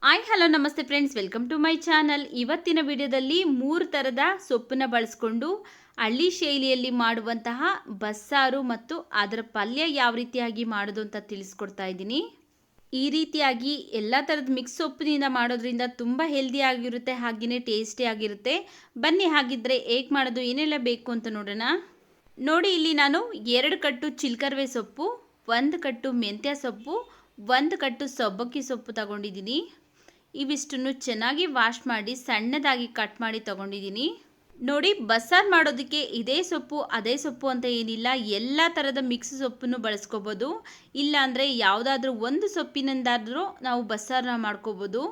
Hi hello ನಮಸ್ತೆ friends, welcome to my channel. ಇವತ್ತಿನ ವಿಡಿಯೋದಲ್ಲಿ 3 ಥರದ ಸೊಪ್ಪನ್ನು ಬಳಸಿಕೊಂಡು ಹಳ್ಳಿ ಶೈಲಿಯಲ್ಲಿ ಮಾಡುವಂತಹ ಬಸ್ಸಾರು ಮತ್ತು ಅದರ ಪಲ್ಯ ಯಾವ ರೀತಿಯಾಗಿ ಮಾಡೋದು ಅಂತ ತಿಳಿಸ್ಕೊಡ್ತಾ ಇದ್ದೀನಿ. ಈ ರೀತಿಯಾಗಿ ಎಲ್ಲ ಥರದ ಮಿಕ್ಸ್ ಸೊಪ್ಪಿನಿಂದ ಮಾಡೋದ್ರಿಂದ ತುಂಬ ಹೆಲ್ದಿ ಆಗಿರುತ್ತೆ, ಹಾಗೆಯೇ ಟೇಸ್ಟಿ ಆಗಿರುತ್ತೆ. ಬನ್ನಿ ಹಾಗಿದ್ರೆ ಹೇಗೆ ಮಾಡೋದು, ಏನೆಲ್ಲ ಬೇಕು ಅಂತ ನೋಡೋಣ. ನೋಡಿ, ಇಲ್ಲಿ ನಾನು 2 ಕಟ್ಟು ಚಿಲ್ಕರ್ವೆ ಸೊಪ್ಪು, 1 ಕಟ್ಟು ಮೆಂತ್ಯ ಸೊಪ್ಪು, 1 ಕಟ್ಟು ಸಬ್ಬಕ್ಕಿ ಸೊಪ್ಪು ತಗೊಂಡಿದ್ದೀನಿ. ಇವಿಷ್ಟನ್ನು ಚೆನ್ನಾಗಿ ವಾಶ್ ಮಾಡಿ ಸಣ್ಣದಾಗಿ ಕಟ್ ಮಾಡಿ ತಗೊಂಡಿದ್ದೀನಿ. ನೋಡಿ, ಬಸ್ಸಾರು ಮಾಡೋದಕ್ಕೆ ಇದೇ ಸೊಪ್ಪು ಅದೇ ಸೊಪ್ಪು ಅಂತ ಏನಿಲ್ಲ, ಎಲ್ಲ ಥರದ ಮಿಕ್ಸ್ ಸೊಪ್ಪನ್ನು ಬಳಸ್ಕೋಬೋದು. ಇಲ್ಲಾಂದರೆ ಯಾವುದಾದ್ರೂ ಒಂದು ಸೊಪ್ಪಿನಿಂದಾದರೂ ನಾವು ಬಸ್ಸಾರನ್ನ ಮಾಡ್ಕೋಬೋದು.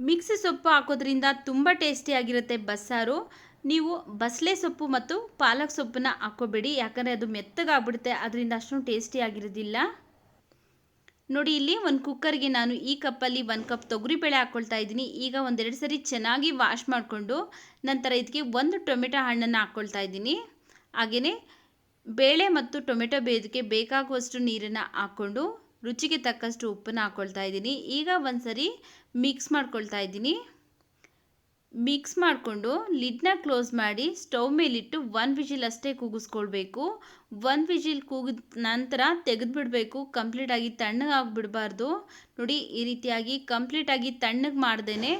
ಮಿಕ್ಸ್ ಸೊಪ್ಪು ಹಾಕೋದ್ರಿಂದ ತುಂಬ ಟೇಸ್ಟಿಯಾಗಿರುತ್ತೆ ಬಸ್ಸಾರು. ನೀವು ಬಸಳೆ ಸೊಪ್ಪು ಮತ್ತು ಪಾಲಕ್ ಸೊಪ್ಪನ್ನ ಹಾಕೋಬೇಡಿ, ಯಾಕಂದರೆ ಅದು ಮೆತ್ತಗಾಗ್ಬಿಡುತ್ತೆ, ಅದರಿಂದ ಅಷ್ಟೊಂದು ಟೇಸ್ಟಿಯಾಗಿರೋದಿಲ್ಲ. ನೋಡಿ, ಇಲ್ಲಿ ಒಂದು ಕುಕ್ಕರ್ಗೆ ನಾನು ಈ ಕಪ್ಪಲ್ಲಿ 1 ಕಪ್ ತೊಗರಿಬೇಳೆ ಹಾಕ್ಕೊಳ್ತಾ ಇದ್ದೀನಿ. ಈಗ ಒಂದೆರಡು ಸರಿ ಚೆನ್ನಾಗಿ ವಾಶ್ ಮಾಡಿಕೊಂಡು ನಂತರ ಇದಕ್ಕೆ 1 ಟೊಮೆಟೊ ಹಣ್ಣನ್ನು ಹಾಕ್ಕೊಳ್ತಾ ಇದ್ದೀನಿ. ಹಾಗೆಯೇ ಬೇಳೆ ಮತ್ತು ಟೊಮೆಟೊ ಬೇಯೋದಕ್ಕೆ ಬೇಕಾಗುವಷ್ಟು ನೀರನ್ನು ಹಾಕ್ಕೊಂಡು ರುಚಿಗೆ ತಕ್ಕಷ್ಟು ಉಪ್ಪನ್ನು ಹಾಕ್ಕೊಳ್ತಾ ಇದ್ದೀನಿ. ಈಗ ಒಂದು ಸರಿ ಮಿಕ್ಸ್ ಮಾಡ್ಕೊಳ್ತಾ ಇದ್ದೀನಿ. ಮಿಕ್ಸ್ ಮಾಡಿಕೊಂಡು ಲಿಡ್ನ ಕ್ಲೋಸ್ ಮಾಡಿ ಸ್ಟವ್ ಮೇಲಿಟ್ಟು 1 ವಿಜಿಲ್ ಅಷ್ಟೇ ಕೂಗಿಸ್ಕೊಳ್ಬೇಕು. 1 ವಿಜಿಲ್ ಕೂಗಿದ ನಂತರ ತೆಗೆದುಬಿಡಬೇಕು. ಕಂಪ್ಲೀಟಾಗಿ ತಣ್ಣಗಾಗಿಬಿಡಬಾರ್ದು. ನೋಡಿ, ಈ ರೀತಿಯಾಗಿ ಕಂಪ್ಲೀಟಾಗಿ ತಣ್ಣಗೆ ಮಾಡ್ದೇ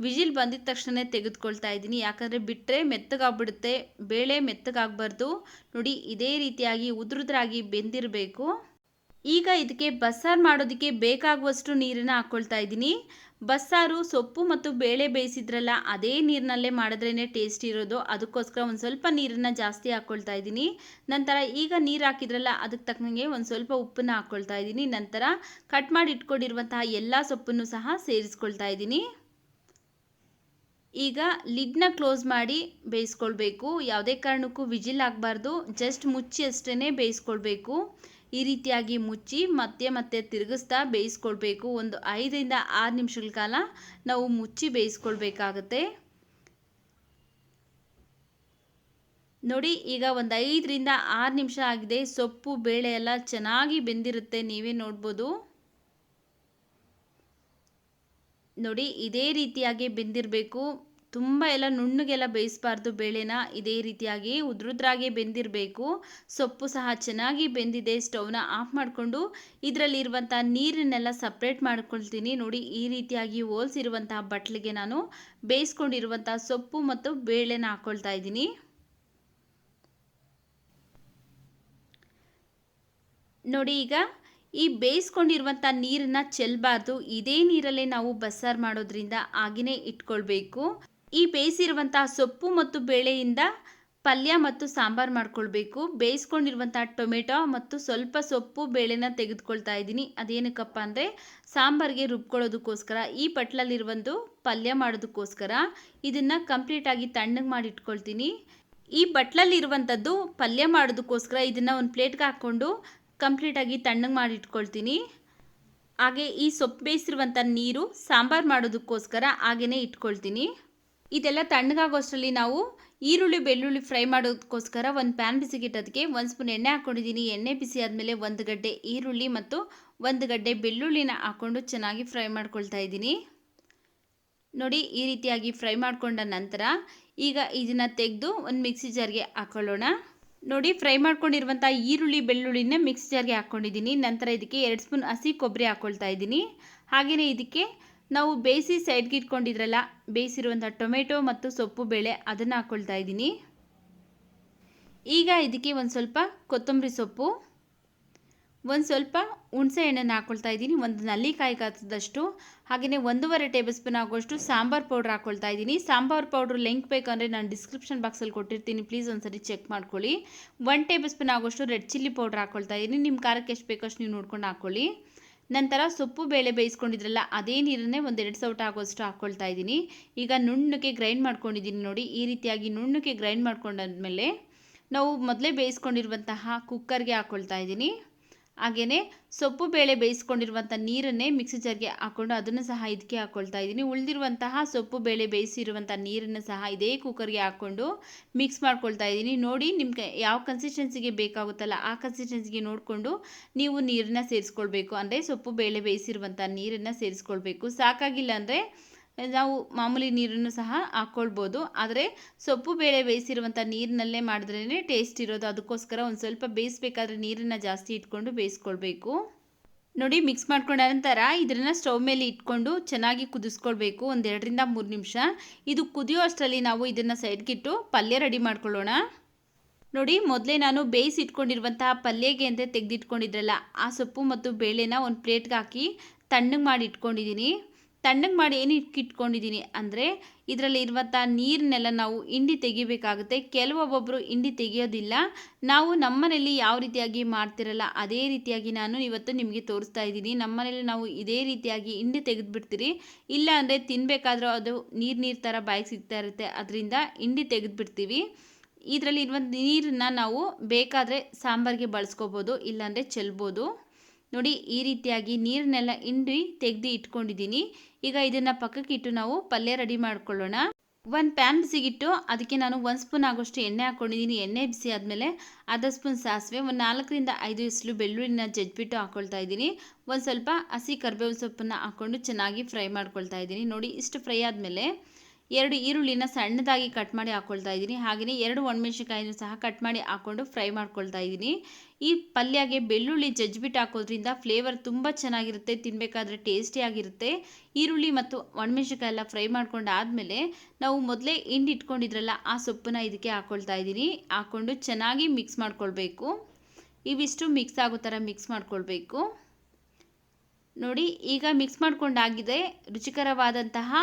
ವಿಜಿಲ್ ಬಂದಿದ ತಕ್ಷಣ ತೆಗೆದುಕೊಳ್ತಾ ಇದ್ದೀನಿ, ಯಾಕಂದರೆ ಬಿಟ್ಟರೆ ಮೆತ್ತಗಾಗ್ಬಿಡುತ್ತೆ. ಬೇಳೆ ಮೆತ್ತಗಾಗಬಾರ್ದು. ನೋಡಿ, ಇದೇ ರೀತಿಯಾಗಿ ಉದುರುದ್ರಾಗಿ ಬೆಂದಿರಬೇಕು. ಈಗ ಇದಕ್ಕೆ ಬಸ್ಸಾರು ಮಾಡೋದಕ್ಕೆ ಬೇಕಾಗುವಷ್ಟು ನೀರನ್ನು ಹಾಕ್ಕೊಳ್ತಾ ಇದ್ದೀನಿ. ಬಸ್ಸಾರು ಸೊಪ್ಪು ಮತ್ತು ಬೇಳೆ ಬೇಯಿಸಿದ್ರಲ್ಲ, ಅದೇ ನೀರಿನಲ್ಲೇ ಮಾಡಿದ್ರೇ ಟೇಸ್ಟ್ ಇರೋದು. ಅದಕ್ಕೋಸ್ಕರ ಒಂದು ಸ್ವಲ್ಪ ನೀರನ್ನು ಜಾಸ್ತಿ ಹಾಕ್ಕೊಳ್ತಾ ಇದ್ದೀನಿ. ನಂತರ ಈಗ ನೀರು ಹಾಕಿದ್ರಲ್ಲ, ಅದಕ್ಕೆ ತಕ್ಕಂಗೆ ಒಂದು ಸ್ವಲ್ಪ ಉಪ್ಪನ್ನು ಹಾಕ್ಕೊಳ್ತಾ ಇದ್ದೀನಿ. ನಂತರ ಕಟ್ ಮಾಡಿ ಇಟ್ಕೊಂಡಿರುವಂತಹ ಎಲ್ಲ ಸೊಪ್ಪನ್ನು ಸಹ ಸೇರಿಸ್ಕೊಳ್ತಾ ಇದ್ದೀನಿ. ಈಗ ಲಿಡ್ನ ಕ್ಲೋಸ್ ಮಾಡಿ ಬೇಯಿಸ್ಕೊಳ್ಬೇಕು. ಯಾವುದೇ ಕಾರಣಕ್ಕೂ ವಿಜಿಲ್ ಆಗಬಾರ್ದು, ಜಸ್ಟ್ ಮುಚ್ಚಿ ಅಷ್ಟೇ ಬೇಯಿಸ್ಕೊಳ್ಬೇಕು. ಈ ರೀತಿಯಾಗಿ ಮುಚ್ಚಿ ಮತ್ತೆ ಮತ್ತೆ ತಿರುಗಿಸ್ತಾ ಬೇಯಿಸ್ಕೊಳ್ಬೇಕು. ಒಂದು 5 ರಿಂದ 6 ನಿಮಿಷಗಳ ಕಾಲ ನಾವು ಮುಚ್ಚಿ ಬೇಯಿಸ್ಕೊಳ್ಬೇಕಾಗತ್ತೆ. ನೋಡಿ, ಈಗ ಒಂದು 5 ರಿಂದ 6 ನಿಮಿಷ ಆಗಿದೆ. ಸೊಪ್ಪು ಬೇಳೆ ಎಲ್ಲ ಚೆನ್ನಾಗಿ ಬೆಂದಿರುತ್ತೆ, ನೀವೇ ನೋಡ್ಬೋದು. ನೋಡಿ, ಇದೇ ರೀತಿಯಾಗಿ ಬೆಂದಿರಬೇಕು. ತುಂಬ ಎಲ್ಲ ನುಣ್ಣಗೆಲ್ಲ ಬೇಯಿಸಬಾರ್ದು ಬೇಳೆನ. ಇದೇ ರೀತಿಯಾಗಿ ಉದ್ರುದ್ರಾಗೆ ಬೆಂದಿರಬೇಕು. ಸೊಪ್ಪು ಸಹ ಚೆನ್ನಾಗಿ ಬೆಂದಿದೆ. ಸ್ಟವ್ನ ಆಫ್ ಮಾಡಿಕೊಂಡು ಇದರಲ್ಲಿರುವಂಥ ನೀರನ್ನೆಲ್ಲ ಸಪ್ರೇಟ್ ಮಾಡ್ಕೊಳ್ತೀನಿ. ನೋಡಿ, ಈ ರೀತಿಯಾಗಿ ಹೋಲ್ಸಿರುವಂತಹ ಬಟ್ಲಿಗೆ ನಾನು ಬೇಯಿಸ್ಕೊಂಡಿರುವಂಥ ಸೊಪ್ಪು ಮತ್ತು ಬೇಳೆನ ಹಾಕ್ಕೊಳ್ತಾ ಇದ್ದೀನಿ. ನೋಡಿ, ಈಗ ಈ ಬೇಯಿಸ್ಕೊಂಡಿರುವಂಥ ನೀರನ್ನು ಚೆಲ್ಲಬಾರ್ದು. ಇದೇ ನೀರಲ್ಲೇ ನಾವು ಬಸ್ಸಾರು ಮಾಡೋದ್ರಿಂದ ಹಾಗೆಯೇ ಇಟ್ಕೊಳ್ಬೇಕು. ಈ ಬೇಯಿಸಿರುವಂಥ ಸೊಪ್ಪು ಮತ್ತು ಬೇಳೆಯಿಂದ ಪಲ್ಯ ಮತ್ತು ಸಾಂಬಾರು ಮಾಡ್ಕೊಳ್ಬೇಕು. ಬೇಯಿಸ್ಕೊಂಡಿರುವಂಥ ಟೊಮೆಟೊ ಮತ್ತು ಸ್ವಲ್ಪ ಸೊಪ್ಪು ಬೇಳೆನ ತೆಗೆದುಕೊಳ್ತಾ ಇದ್ದೀನಿ. ಅದೇನಕ್ಕಪ್ಪ ಅಂದರೆ ಸಾಂಬಾರಿಗೆ ರುಬ್ಕೊಳ್ಳೋದಕ್ಕೋಸ್ಕರ. ಈ ಬಟ್ಲಲ್ಲಿರುವಂಥ ಪಲ್ಯ ಮಾಡೋದಕ್ಕೋಸ್ಕರ ಇದನ್ನು ಕಂಪ್ಲೀಟಾಗಿ ತಣ್ಣಗೆ ಮಾಡಿ ಇಟ್ಕೊಳ್ತೀನಿ. ಈ ಬಟ್ಲಲ್ಲಿರುವಂಥದ್ದು ಪಲ್ಯ ಮಾಡೋದಕ್ಕೋಸ್ಕರ ಇದನ್ನು ಒಂದು ಪ್ಲೇಟ್ಗೆ ಹಾಕ್ಕೊಂಡು ಕಂಪ್ಲೀಟಾಗಿ ತಣ್ಣಗೆ ಮಾಡಿ ಇಟ್ಕೊಳ್ತೀನಿ. ಹಾಗೆ ಈ ಸೊಪ್ಪು ಬೇಯಿಸಿರುವಂಥ ನೀರು ಸಾಂಬಾರು ಮಾಡೋದಕ್ಕೋಸ್ಕರ ಹಾಗೆಯೇ ಇಟ್ಕೊಳ್ತೀನಿ. ಇದೆಲ್ಲ ತಣ್ಣಗಾಗೋಷ್ಟರಲ್ಲಿ ನಾವು ಈರುಳ್ಳಿ ಬೆಳ್ಳುಳ್ಳಿ ಫ್ರೈ ಮಾಡೋದಕ್ಕೋಸ್ಕರ ಒಂದು ಪ್ಯಾನ್ ಬಿಸಿಗಿಟ್ಟೋದಕ್ಕೆ 1 ಸ್ಪೂನ್ ಎಣ್ಣೆ ಹಾಕ್ಕೊಂಡಿದ್ದೀನಿ. ಎಣ್ಣೆ ಬಿಸಿ ಆದಮೇಲೆ 1 ಗಡ್ಡೆ ಈರುಳ್ಳಿ ಮತ್ತು 1 ಗಡ್ಡೆ ಬೆಳ್ಳುಳ್ಳಿನ ಹಾಕ್ಕೊಂಡು ಚೆನ್ನಾಗಿ ಫ್ರೈ ಮಾಡ್ಕೊಳ್ತಾ ಇದ್ದೀನಿ. ನೋಡಿ, ಈ ರೀತಿಯಾಗಿ ಫ್ರೈ ಮಾಡಿಕೊಂಡ ನಂತರ ಈಗ ಇದನ್ನು ತೆಗೆದು ಒಂದು ಮಿಕ್ಸಿ ಜಾರ್ಗೆ ಹಾಕ್ಕೊಳ್ಳೋಣ. ನೋಡಿ, ಫ್ರೈ ಮಾಡ್ಕೊಂಡಿರುವಂಥ ಈರುಳ್ಳಿ ಬೆಳ್ಳುಳ್ಳಿನ ಮಿಕ್ಸಿ ಜಾರ್ಗೆ ಹಾಕ್ಕೊಂಡಿದ್ದೀನಿ. ನಂತರ ಇದಕ್ಕೆ 2 ಸ್ಪೂನ್ ಹಸಿ ಕೊಬ್ಬರಿ ಹಾಕ್ಕೊಳ್ತಾ ಇದ್ದೀನಿ. ಹಾಗೆಯೇ ಇದಕ್ಕೆ ನಾವು ಬೇಯಿಸಿ ಸೈಡ್ಗೆ ಇಟ್ಕೊಂಡಿದ್ರಲ್ಲ, ಬೇಯಿಸಿರುವಂಥ ಟೊಮೆಟೊ ಮತ್ತು ಸೊಪ್ಪು ಬೇಳೆ ಅದನ್ನು ಹಾಕ್ಕೊಳ್ತಾ ಇದ್ದೀನಿ. ಈಗ ಇದಕ್ಕೆ ಒಂದು ಸ್ವಲ್ಪ ಕೊತ್ತಂಬರಿ ಸೊಪ್ಪು, ಒಂದು ಸ್ವಲ್ಪ ಹುಣಸೆ ಹಣ್ಣನ್ನು ಹಾಕ್ಕೊಳ್ತಾ ಇದ್ದೀನಿ, ಒಂದು ನಲ್ಲಿಕಾಯಿ ಗಾತ್ರದಷ್ಟು. ಹಾಗೆಯೇ 1.5 ಟೇಬಲ್ ಸ್ಪೂನ್ ಆಗುವಷ್ಟು ಸಾಂಬಾರ್ ಪೌಡ್ರ್ ಹಾಕ್ಕೊಳ್ತಾ ಇದ್ದೀನಿ. ಸಾಂಬಾರ್ ಪೌಡ್ರ್ ಲಿಂಕ್ ಬೇಕಂದರೆ ನಾನು ಡಿಸ್ಕ್ರಿಪ್ಷನ್ ಬಾಕ್ಸಲ್ಲಿ ಕೊಟ್ಟಿರ್ತೀನಿ, ಪ್ಲೀಸ್ ಒಂದ್ಸರಿ ಚೆಕ್ ಮಾಡ್ಕೊಳ್ಳಿ. 1 ಟೇಬಲ್ ಸ್ಪೂನ್ ಆಗುವಷ್ಟು ರೆಡ್ ಚಿಲ್ಲಿ ಪೌಡ್ರ್ ಹಾಕ್ಕೊಳ್ತಾ ಇದ್ದೀನಿ. ನಿಮ್ಮ ಖಾರಕ್ಕೆ ಎಷ್ಟು ಬೇಕೋ ಅಷ್ಟು ನೀವು ನೋಡ್ಕೊಂಡು ಹಾಕ್ಕೊಳ್ಳಿ. ನಂತರ ಸೊಪ್ಪು ಬೇಳೆ ಬೇಯಿಸ್ಕೊಂಡಿದ್ರಲ್ಲ, ಅದೇ ನೀರನ್ನೇ 1-2 ಸೌಟ ಆಗೋಷ್ಟು ಹಾಕ್ಕೊಳ್ತಾ ಇದ್ದೀನಿ. ಈಗ ನುಣ್ಣಗೆ ಗ್ರೈಂಡ್ ಮಾಡ್ಕೊಂಡಿದ್ದೀನಿ. ನೋಡಿ, ಈ ರೀತಿಯಾಗಿ ನುಣ್ಣಗೆ ಗ್ರೈಂಡ್ ಮಾಡ್ಕೊಂಡಾದ್ಮೇಲೆ ನಾವು ಮೊದಲೇ ಬೇಯಿಸ್ಕೊಂಡಿರುವಂತಹ ಕುಕ್ಕರ್ಗೆ ಹಾಕ್ಕೊಳ್ತಾ ಇದ್ದೀನಿ. ಹಾಗೆಯೇ ಸೊಪ್ಪು ಬೇಳೆ ಬೇಯಿಸ್ಕೊಂಡಿರುವಂಥ ನೀರನ್ನೇ ಮಿಕ್ಸಿ ಜಾರ್ಗೆ ಹಾಕ್ಕೊಂಡು ಅದನ್ನು ಸಹ ಇದಕ್ಕೆ ಹಾಕ್ಕೊಳ್ತಾ ಇದ್ದೀನಿ. ಉಳಿದಿರುವಂತಹ ಸೊಪ್ಪು ಬೇಳೆ ಬೇಯಿಸಿರುವಂಥ ನೀರನ್ನು ಸಹ ಇದೇ ಕುಕ್ಕರ್ಗೆ ಹಾಕ್ಕೊಂಡು ಮಿಕ್ಸ್ ಮಾಡ್ಕೊಳ್ತಾ ಇದ್ದೀನಿ. ನೋಡಿ ನಿಮಗೆ ಯಾವ ಕನ್ಸಿಸ್ಟೆನ್ಸಿಗೆ ಬೇಕಾಗುತ್ತಲ್ಲ ಆ ಕನ್ಸಿಸ್ಟೆನ್ಸಿಗೆ ನೋಡಿಕೊಂಡು ನೀವು ನೀರನ್ನು ಸೇರಿಸ್ಕೊಳ್ಬೇಕು. ಅಂದರೆ ಸೊಪ್ಪು ಬೇಳೆ ಬೇಯಿಸಿರುವಂಥ ನೀರನ್ನು ಸೇರಿಸ್ಕೊಳ್ಬೇಕು. ಸಾಕಾಗಿಲ್ಲ ಅಂದರೆ ನಾವು ಮಾಮೂಲಿ ನೀರನ್ನು ಸಹ ಹಾಕ್ಕೊಳ್ಬೋದು. ಆದರೆ ಸೊಪ್ಪು ಬೇಳೆ ಬೇಯಿಸಿರುವಂಥ ನೀರಿನಲ್ಲೇ ಮಾಡಿದ್ರೇ ಟೇಸ್ಟ್ ಇರೋದು. ಅದಕ್ಕೋಸ್ಕರ ಒಂದು ಸ್ವಲ್ಪ ಬೇಯಿಸಬೇಕಾದ್ರೆ ನೀರನ್ನು ಜಾಸ್ತಿ ಇಟ್ಕೊಂಡು ಬೇಯಿಸ್ಕೊಳ್ಬೇಕು. ನೋಡಿ ಮಿಕ್ಸ್ ಮಾಡ್ಕೊಂಡ ನಂತರ ಇದನ್ನು ಸ್ಟವ್ ಮೇಲೆ ಇಟ್ಕೊಂಡು ಚೆನ್ನಾಗಿ ಕುದಿಸ್ಕೊಳ್ಬೇಕು. ಒಂದು 2 ರಿಂದ 3 ನಿಮಿಷ. ಇದು ಕುದಿಯೋ ಅಷ್ಟರಲ್ಲಿ ನಾವು ಇದನ್ನು ಸೈಡ್ಗಿಟ್ಟು ಪಲ್ಯ ರೆಡಿ ಮಾಡ್ಕೊಳ್ಳೋಣ. ನೋಡಿ ಮೊದಲೇ ನಾನು ಬೇಯಿಸಿ ಇಟ್ಕೊಂಡಿರುವಂತಹ ಪಲ್ಯಗೆ ಅಂತ ತೆಗೆದಿಟ್ಕೊಂಡಿದ್ರಲ್ಲ ಆ ಸೊಪ್ಪು ಮತ್ತು ಬೇಳೆನ ಒಂದು ಪ್ಲೇಟ್ಗೆ ಹಾಕಿ ತಣ್ಣಗೆ ಮಾಡಿ ಇಟ್ಕೊಂಡಿದ್ದೀನಿ. ತಣ್ಣಗೆ ಮಾಡಿ ಏನು ಇಟ್ಕೊಂಡಿದ್ದೀನಿ ಅಂದರೆ ಇದರಲ್ಲಿ ಇರುವಂಥ ನೀರನ್ನೆಲ್ಲ ನಾವು ಹಿಂಡಿ ತೆಗಿಬೇಕಾಗುತ್ತೆ. ಕೆಲವೊಬ್ಬೊಬ್ಬರು ಹಿಂಡಿ ತೆಗಿಯೋದಿಲ್ಲ. ನಾವು ನಮ್ಮನೇಲಿ ಯಾವ ರೀತಿಯಾಗಿ ಮಾಡ್ತಿರಲ್ಲ ಅದೇ ರೀತಿಯಾಗಿ ನಾನು ಇವತ್ತು ನಿಮಗೆ ತೋರಿಸ್ತಾ ಇದ್ದೀನಿ. ನಮ್ಮನೇಲಿ ನಾವು ಇದೇ ರೀತಿಯಾಗಿ ಹಿಂಡಿ ತೆಗೆದುಬಿಡ್ತೀರಿ. ಇಲ್ಲ ಅಂದರೆ ತಿನ್ನಬೇಕಾದ್ರೂ ಅದು ನೀರು ಥರ ಬಾಯಿಗೆ ಸಿಗ್ತಾ ಇರುತ್ತೆ. ಅದರಿಂದ ಹಿಂಡಿ ತೆಗೆದುಬಿಡ್ತೀವಿ. ಇದರಲ್ಲಿ ಇರುವಂಥ ನೀರನ್ನು ನಾವು ಬೇಕಾದರೆ ಸಾಂಬಾರಿಗೆ ಬಳಸ್ಕೋಬೋದು, ಇಲ್ಲಾಂದರೆ ಚೆಲ್ಬೋದು. ನೋಡಿ ಈ ರೀತಿಯಾಗಿ ನೀರನ್ನೆಲ್ಲ ಹಿಂಡಿ ತೆಗೆದು ಇಟ್ಕೊಂಡಿದ್ದೀನಿ. ಈಗ ಇದನ್ನು ಪಕ್ಕಕ್ಕೆ ಇಟ್ಟು ನಾವು ಪಲ್ಯ ರೆಡಿ ಮಾಡ್ಕೊಳ್ಳೋಣ. ಒಂದು ಪ್ಯಾನ್ ಬಿಸಿಗಿಟ್ಟು ಅದಕ್ಕೆ ನಾನು 1 ಸ್ಪೂನ್ ಆಗೋಷ್ಟು ಎಣ್ಣೆ ಹಾಕ್ಕೊಂಡಿದ್ದೀನಿ. ಎಣ್ಣೆ ಬಿಸಿ ಆದಮೇಲೆ ಅರ್ಧ ಸ್ಪೂನ್ ಸಾಸಿವೆ, ಒಂದು 4 ರಿಂದ 5 ಎಸಳು ಬೆಳ್ಳುಳ್ಳಿನ ಜಜ್ಜಿಬಿಟ್ಟು ಹಾಕ್ಕೊಳ್ತಾ ಇದ್ದೀನಿ. ಒಂದು ಸ್ವಲ್ಪ ಹಸಿ ಕರಿಬೇವು ಸೊಪ್ಪನ್ನು ಹಾಕ್ಕೊಂಡು ಚೆನ್ನಾಗಿ ಫ್ರೈ ಮಾಡ್ಕೊಳ್ತಾ ಇದ್ದೀನಿ. ನೋಡಿ ಇಷ್ಟು ಫ್ರೈ ಆದಮೇಲೆ 2 ಈರುಳ್ಳಿನ ಸಣ್ಣದಾಗಿ ಕಟ್ ಮಾಡಿ ಹಾಕ್ಕೊಳ್ತಾ ಇದ್ದೀನಿ. ಹಾಗೆಯೇ 2 ಒಣಮೆಣಸಿನಕಾಯಿನೂ ಸಹ ಕಟ್ ಮಾಡಿ ಹಾಕ್ಕೊಂಡು ಫ್ರೈ ಮಾಡ್ಕೊಳ್ತಾ ಇದ್ದೀನಿ. ಈ ಪಲ್ಯಗೆ ಬೆಳ್ಳುಳ್ಳಿ ಜಜ್ಜಿಬಿಟ್ಟು ಹಾಕೋದ್ರಿಂದ ಫ್ಲೇವರ್ ತುಂಬ ಚೆನ್ನಾಗಿರುತ್ತೆ, ತಿನ್ನಬೇಕಾದ್ರೆ ಟೇಸ್ಟಿಯಾಗಿರುತ್ತೆ. ಈರುಳ್ಳಿ ಮತ್ತು ಒಣಮೆಣಸಿನಕಾಯಿ ಎಲ್ಲ ಫ್ರೈ ಮಾಡ್ಕೊಂಡು ಆದಮೇಲೆ ನಾವು ಮೊದಲೇ ಹಿಂಡಿ ಇಟ್ಕೊಂಡಿದ್ರಲ್ಲ ಆ ಸೊಪ್ಪನ್ನು ಇದಕ್ಕೆ ಹಾಕ್ಕೊಳ್ತಾ ಇದ್ದೀನಿ. ಹಾಕ್ಕೊಂಡು ಚೆನ್ನಾಗಿ ಮಿಕ್ಸ್ ಮಾಡ್ಕೊಳ್ಬೇಕು. ಇವಿಷ್ಟು ಮಿಕ್ಸ್ ಆಗೋ ಥರ ಮಿಕ್ಸ್ ಮಾಡ್ಕೊಳ್ಬೇಕು. ನೋಡಿ ಈಗ ಮಿಕ್ಸ್ ಮಾಡ್ಕೊಂಡಾಗಿದೆ. ರುಚಿಕರವಾದಂತಹ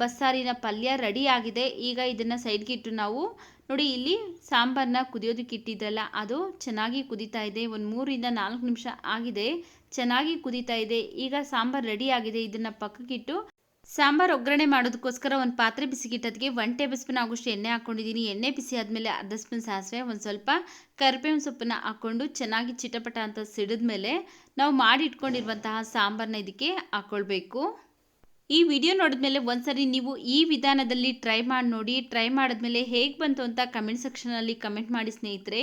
ಬಸ್ಸಾರಿನ ಪಲ್ಯ ರೆಡಿ ಆಗಿದೆ. ಈಗ ಇದನ್ನು ಸೈಡ್ಗೆ ಇಟ್ಟು ನಾವು ನೋಡಿ ಇಲ್ಲಿ ಸಾಂಬಾರನ್ನ ಕುದಿಯೋದಕ್ಕೆ ಇಟ್ಟಿದ್ದಲ್ಲ ಅದು ಚೆನ್ನಾಗಿ ಕುದೀತಾ ಇದೆ. ಒಂದು 3 ರಿಂದ 4 ನಿಮಿಷ ಆಗಿದೆ, ಚೆನ್ನಾಗಿ ಕುದೀತಾ ಇದೆ. ಈಗ ಸಾಂಬಾರು ರೆಡಿ ಆಗಿದೆ. ಇದನ್ನು ಪಕ್ಕಕ್ಕಿಟ್ಟು ಸಾಂಬಾರು ಒಗ್ಗರಣೆ ಮಾಡೋದಕ್ಕೋಸ್ಕರ ಒಂದು ಪಾತ್ರೆ ಬಿಸಿಗಿಟ್ಟೋದಕ್ಕೆ 1 ಟೇಬಲ್ ಸ್ಪೂನ್ ಆಗೋಷ್ಟು ಎಣ್ಣೆ ಹಾಕ್ಕೊಂಡಿದ್ದೀನಿ. ಎಣ್ಣೆ ಬಿಸಿ ಆದಮೇಲೆ ಅರ್ಧ ಸ್ಪೂನ್ ಸಾಸಿವೆ, ಒಂದು ಸ್ವಲ್ಪ ಕರಿಬೇವಿನ ಸೊಪ್ಪನ್ನು ಹಾಕ್ಕೊಂಡು ಚೆನ್ನಾಗಿ ಚಿಟಪಟ ಅಂತ ಸಿಡಿದ ಮೇಲೆ ನಾವು ಮಾಡಿ ಇಟ್ಕೊಂಡಿರುವಂತಹ ಸಾಂಬಾರನ್ನ ಇದಕ್ಕೆ ಹಾಕ್ಕೊಳ್ಬೇಕು. ಈ ವಿಡಿಯೋ ನೋಡಿದ್ಮೇಲೆ ಒಂದ್ಸರಿ ನೀವು ಈ ವಿಧಾನದಲ್ಲಿ ಟ್ರೈ ಮಾಡಿ ನೋಡಿ. ಟ್ರೈ ಮಾಡಿದ್ಮೇಲೆ ಹೇಗೆ ಬಂತು ಅಂತ ಕಮೆಂಟ್ ಸೆಕ್ಷನಲ್ಲಿ ಕಮೆಂಟ್ ಮಾಡಿ ಸ್ನೇಹಿತರೆ.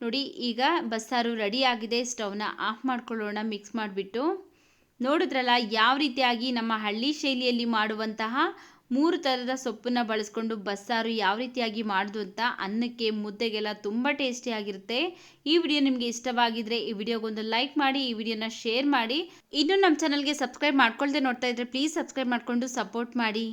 ನೋಡಿ ಈಗ ಬಸ್ಸಾರು ರೆಡಿ ಆಗಿದೆ. ಸ್ಟವ್ನ ಆಫ್ ಮಾಡ್ಕೊಳ್ಳೋಣ ಮಿಕ್ಸ್ ಮಾಡಿಬಿಟ್ಟು. ನೋಡಿದ್ರಲ್ಲ ಯಾವ ರೀತಿಯಾಗಿ ನಮ್ಮ ಹಳ್ಳಿ ಶೈಲಿಯಲ್ಲಿ ಮಾಡುವಂತಹ 3 ಥರದ ಸೊಪ್ಪನ್ನು ಬಳಸ್ಕೊಂಡು ಬಸ್ಸಾರು ಯಾವ ರೀತಿಯಾಗಿ ಮಾಡೋದು ಅಂತ ಅನ್ನಕ್ಕೆ ಮುದ್ದೆಗೆಲ್ಲ ತುಂಬ ಟೇಸ್ಟಿಯಾಗಿರುತ್ತೆ. ಈ ವಿಡಿಯೋ ನಿಮಗೆ ಇಷ್ಟವಾಗಿದ್ದರೆ ಈ ವಿಡಿಯೋಗೊಂದು ಲೈಕ್ ಮಾಡಿ, ಈ ವಿಡಿಯೋನ ಶೇರ್ ಮಾಡಿ. ಇನ್ನೂ ನಮ್ಮ ಚಾನಲ್ಗೆ ಸಬ್ಸ್ಕ್ರೈಬ್ ಮಾಡ್ಕೊಳ್ದೆ ನೋಡ್ತಾ ಇದ್ದರೆ ಪ್ಲೀಸ್ ಸಬ್ಸ್ಕ್ರೈಬ್ ಮಾಡಿಕೊಂಡು ಸಪೋರ್ಟ್ ಮಾಡಿ.